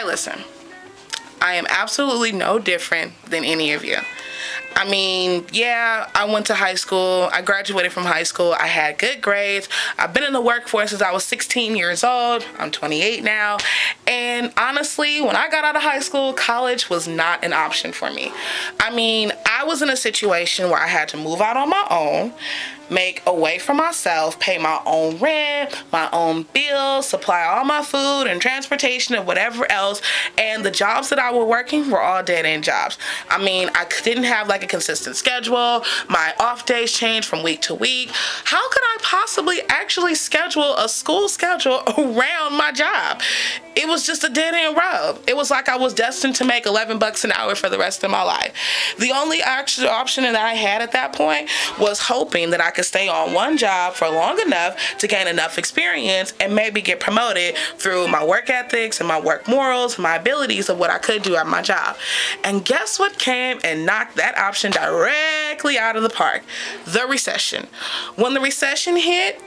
listen, I am absolutely no different than any of you. I mean, yeah, I went to high school. I graduated from high school. I had good grades. I've been in the workforce since I was 16 years old. I'm 28 now. And honestly, when I got out of high school, college was not an option for me. I mean, I was in a situation where I had to move out on my own, make a way for myself, pay my own rent, my own bills, supply all my food and transportation and whatever else. And the jobs that I was working were all dead-end jobs. I mean, I didn't have like a consistent schedule. My off days changed from week to week. How could I possibly actually schedule a school schedule around my job? It was just a dead-end road. It was like I was destined to make 11 bucks an hour for the rest of my life. The only actual option that I had at that point was hoping that I could stay on one job for long enough to gain enough experience and maybe get promoted through my work ethics and my work morals, my abilities of what I could do at my job. And guess what came and knocked that option directly out of the park? The recession. When the recession hit,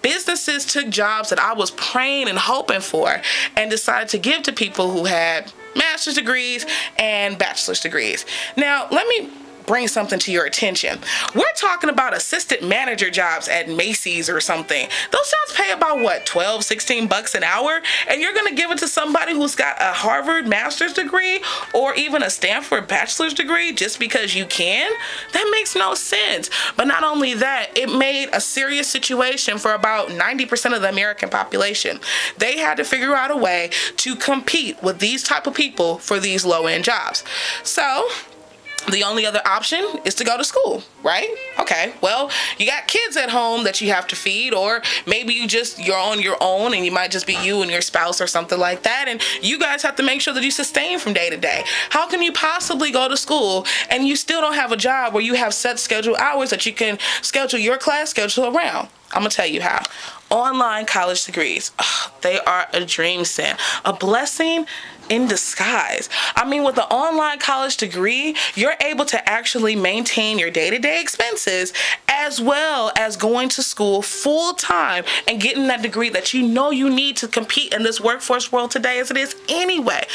businesses took jobs that I was praying and hoping for and decided to give to people who had master's degrees and bachelor's degrees. Now, let me bring something to your attention. We're talking about assistant manager jobs at Macy's or something. Those jobs pay about what, 12, 16 bucks an hour? And you're gonna give it to somebody who's got a Harvard master's degree or even a Stanford bachelor's degree just because you can? That makes no sense. But not only that, it made a serious situation for about 90% of the American population. They had to figure out a way to compete with these type of people for these low-end jobs. So the only other option is to go to school, right? Okay, well, you got kids at home that you have to feed, or maybe you're on your own and you might just be you and your spouse or something like that, and you guys have to make sure that you sustain from day to day. How can you possibly go to school and you still don't have a job where you have set scheduled hours that you can schedule your class schedule around? I'm gonna tell you how. Online college degrees, they are a dream sent, a blessing in disguise. I mean, with an online college degree, you're able to actually maintain your day-to-day expenses as well as going to school full time and getting that degree that you know you need to compete in this workforce world today as it is anyway.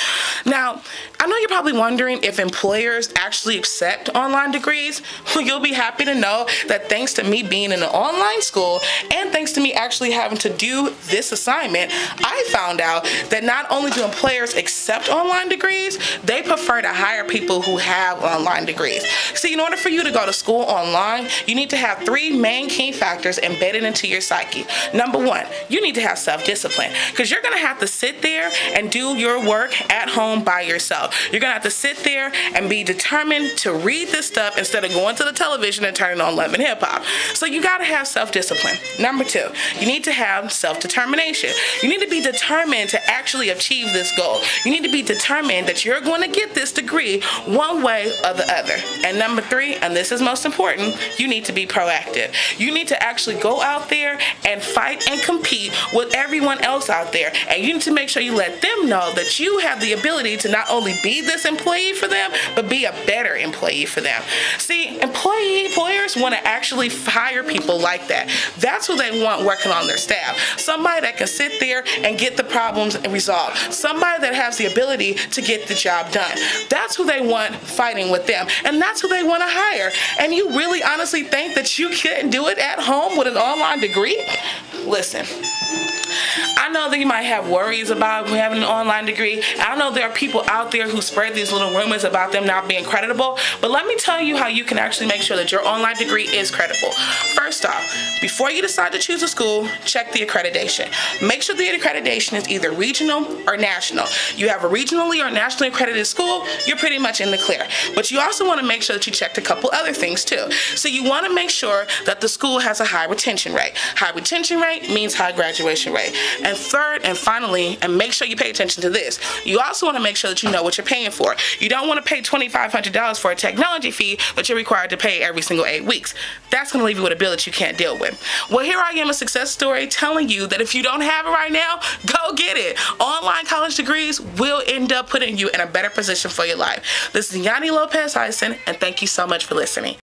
Now, I know you're probably wondering if employers actually accept online degrees. Well, you'll be happy to know that thanks to me being in an online school and thanks to me actually having to do this assignment, I found out that not only do employers accept online degrees, they prefer to hire people who have online degrees. See, in order for you to go to school online, you need to have three main key factors embedded into your psyche. Number one, you need to have self-discipline, because you're gonna have to sit there and do your work at home by yourself. You're gonna have to sit there and be determined to read this stuff instead of going to the television and turning on Love and Hip Hop. So you gotta have self-discipline. Number two, you need to have self-determination. You need to be determined to actually achieve this goal. You need to be determined that you're going to get this degree one way or the other. And number three, and this is most important, you need to be proactive. You need to actually go out there and fight and compete with everyone else out there. And you need to make sure you let them know that you have the ability to not only be this employee for them, but be a better employee for them. See, employers want to actually hire people like that. That's who they want working on their staff. Somebody that can sit there and get the problems resolved. Somebody that has the ability to get the job done. That's who they want fighting with them. And that's who they want to hire. And you really honestly think that you couldn't do it at home with an online degree? Listen, I know that you might have worries about having an online degree. I know there are people out there who spread these little rumors about them not being creditable, but let me tell you how you can actually make sure that your online degree is credible. First off, before you decide to choose a school, check the accreditation. Make sure the accreditation is either regional or national. You have a regionally or nationally accredited school, you're pretty much in the clear. But you also want to make sure that you checked a couple other things too. So you want to make sure that the school has a high retention rate. High retention rate means high graduation rate. And third and finally, and make sure you pay attention to this, you also want to make sure that you know what you're paying for. You don't want to pay $2,500 for a technology fee that you're required to pay every single 8 weeks. That's going to leave you with a bill that you can't deal with. Well, here I am, a success story telling you that if you don't have it right now, go get it. Online college degrees will end up putting you in a better position for your life. This is Yanni Lopez-Ison, and thank you so much for listening.